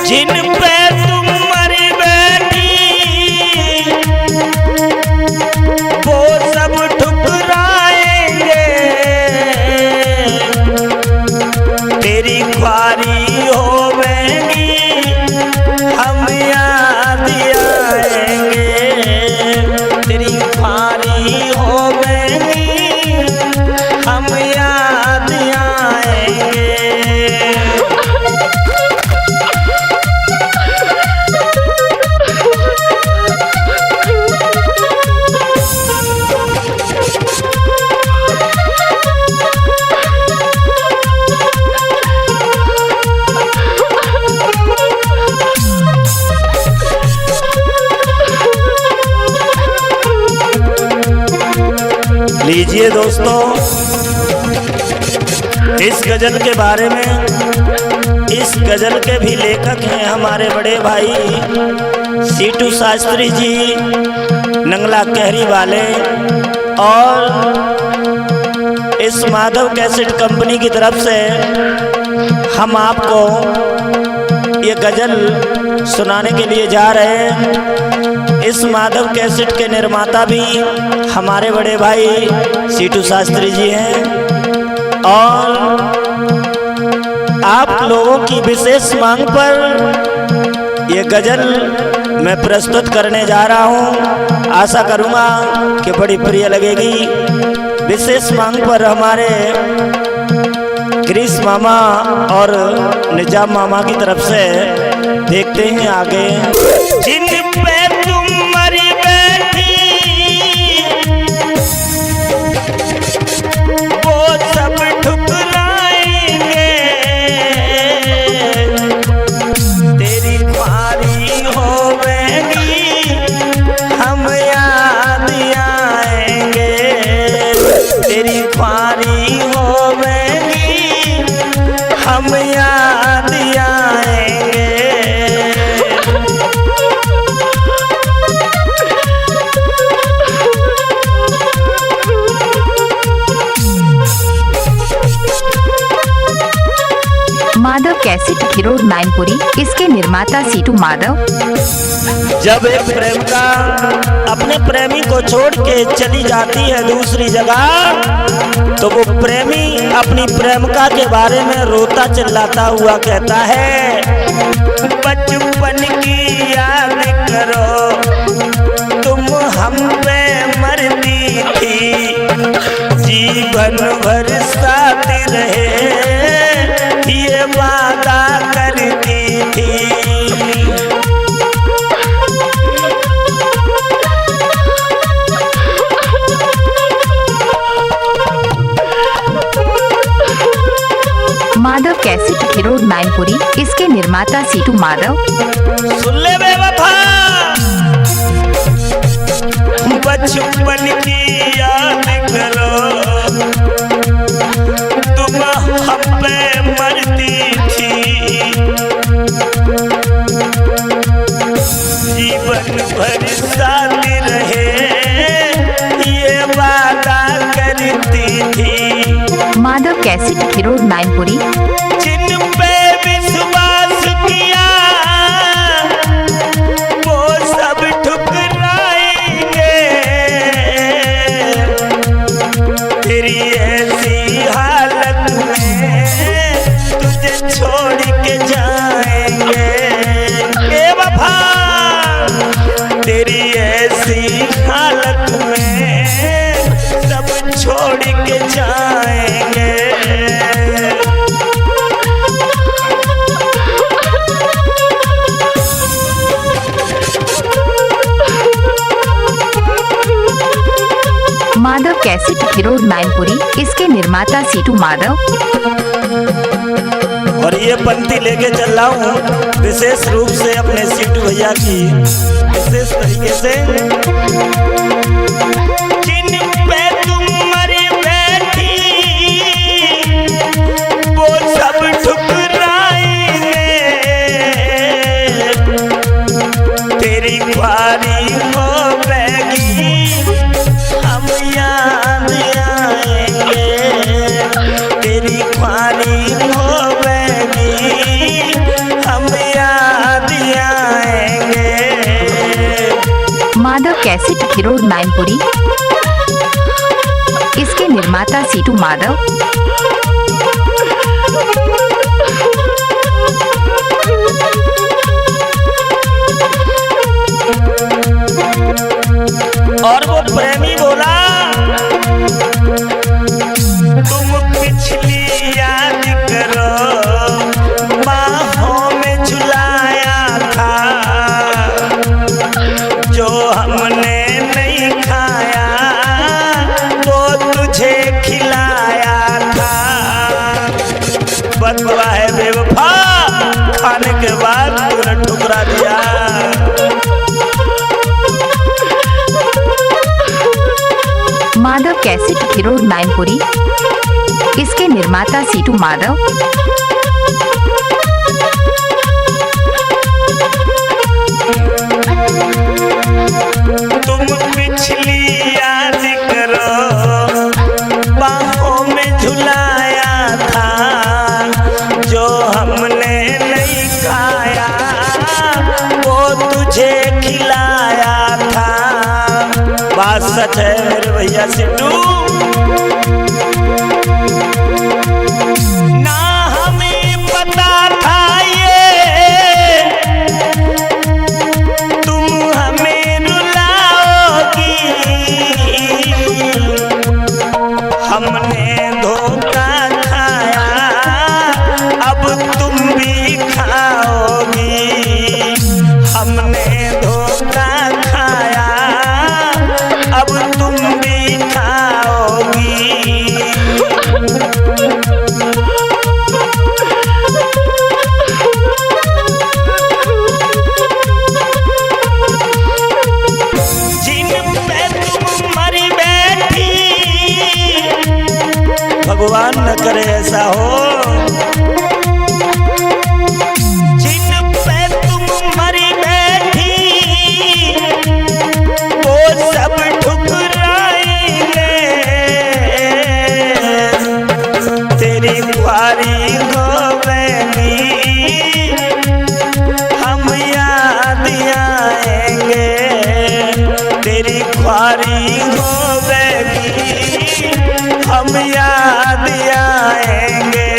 जिन पे तुम मरी बैठी वो सब ठुकराएंगे, तेरी ख्वारी होवेगी हम याद आएंगे, तेरी ख्वारी होवेगी हम याद आएंगे। लीजिए दोस्तों, इस गजल के बारे में, इस गजल के भी लेखक हैं हमारे बड़े भाई सीटू शास्त्री जी नंगला कहरी वाले, और इस माधव कैसेट कंपनी की तरफ से हम आपको ये गजल सुनाने के लिए जा रहे हैं। इस माधव कैसेट के निर्माता भी हमारे बड़े भाई सीटू शास्त्री जी हैं, और आप लोगों की विशेष मांग पर ये गजल मैं प्रस्तुत करने जा रहा हूँ। आशा करूँगा कि बड़ी प्रिय लगेगी। विशेष मांग पर हमारे ग्रीस मामा और निजाम मामा की तरफ से देखते हैं आगे। जिन पे तुम मरी बैठी वो सब ठुकराएंगे, तेरी ख्वारी होवेगी हम याद आएंगे, तेरी ख्वारी होवेगी हम याद आएंगे। माधव कैसेट खिरोड मैनपुरी, इसके निर्माता सीटू माधव। जब एक प्रेमिका अपने प्रेमी को छोड़ के चली जाती है दूसरी जगह, तो वो प्रेमी अपनी प्रेमिका के बारे में रोता चिल्लाता हुआ कहता है, बचपन की याद करो तुम हम पे मरती थी, जीवन भर साथ रहे ये वादा करती थी। माधव कैसेट खिरोड मैनपुरी, इसके निर्माता सीटू माधव। सुन ले बेवफा, बचपन की याद करो तुम हम पे मरती थी, जीवन भर साथ रहे ये वादा करती थी। माधव कैसेट खिरोड मैनपुरी। जिन पे विश्वास किया वो सब ठुकराएंगे, तेरी ऐसी हालत में तुझे छोड़ के जाएंगे, ए वफा तेरी ऐसी हालत में सब छोड़ के जाएंगे। माधव कैसेट खिरोड मैनपुरी, इसके निर्माता सीटू माधव। और ये पंक्ति लेके चल रहा हूँ विशेष रूप से अपने सीटू भैया की विशेष तरीके से। जिन पे तुम मरी बैठी वो सब ठुकराएंगे, तेरी ख्वारी होवेगी हम याद आएंगे, तेरी ख्वारी होवेगी हम याद माधव कैसेट खिरोड मैनपुरी। इसके निर्माता सीटू माधव। और वो प्रेमी बोला, तुम पिछली याद करो, बाहों में झुलाया था, जो हमने नहीं खाया वो तुझे खिलाया था। बदवा है बेवफा, खाने के बाद तूने ठुकरा दिया। माधव कैसेट खिरोड मैनपुरी। इसके निर्माता सीटू माधव। तुम पिछली याद करो, बाहों में झुलाया था, जो हमने नहीं खाया वो तुझे खिलाया था। बात सच है मेरे भैया सिद्धू। ना हमें पता था ये तुम हमें रुलाओगी, हमने धोखा खाया अब तुम भी खाओगी। हमने धोखा खाया अब तुम भी खाओगी। जिन पे तुम मरी बैठी, भगवान न करे ऐसा हो, जिन पे तुम मरी बैठी वो सब ठुकराएंगे। तेरी ख्वारी होगी हम याद आएंगे, तेरी ख्वारी होगी हम याद आएंगे।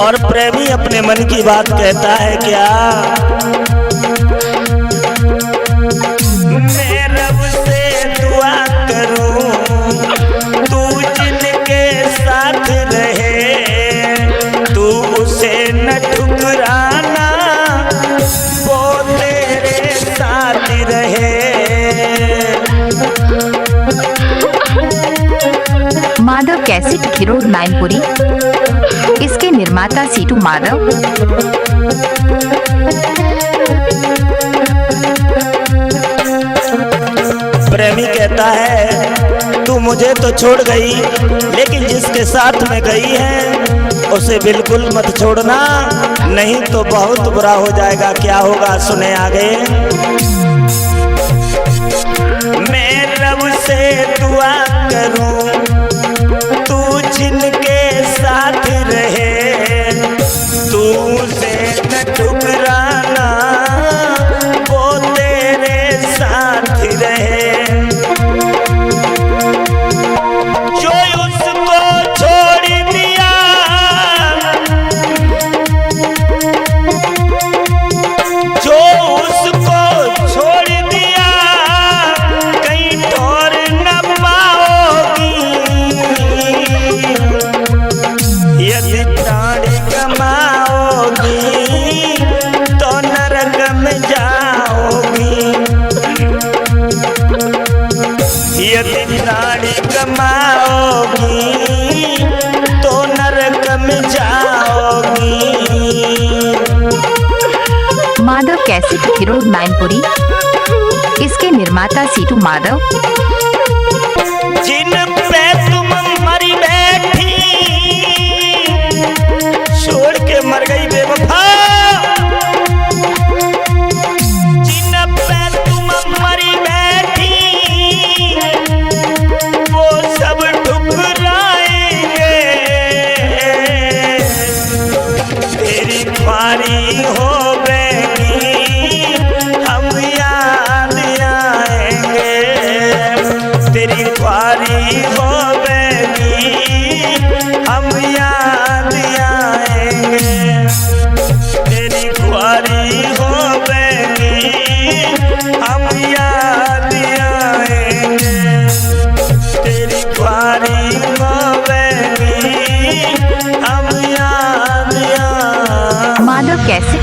और प्रेमी अपने मन की बात कहता है क्या, मैं रब से दुआ करूं तू जिनके साथ रहे, तू उसे न ठुकराना वो तेरे साथ रहे। माधव कैसेट खिरोड मैनपुरी। इसके निर्माता सीटू माधव। प्रेमी कहता है तू मुझे तो छोड़ गई, लेकिन जिसके साथ में गई है उसे बिल्कुल मत छोड़ना, नहीं तो बहुत बुरा हो जाएगा। क्या होगा सुने आगे। मैं रब से दुआ करूं तू जिनके साथ रहे, तू उसे न ठुकराना वो तेरे साथ रहे। जो उसको छोड़ दिया, जो उसको छोड़ दिया कहीं ठोर न पाओगी। यदि प्राण कमाओगी तो नरक में जाओगी। यदि प्राण कमाओगी तो नरक में जाओगी। माधव कैसेट खिरोड मैनपुरी। इसके निर्माता सीटू माधव। जिन पे तुम मरी बैठी, छोड़ के मर गई बेवफा, जिन पे तुम मरी बैठी वो सब ठुकराएंगे।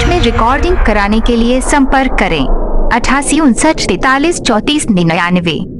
में रिकॉर्डिंग कराने के लिए संपर्क करें 88 59 43 34 99।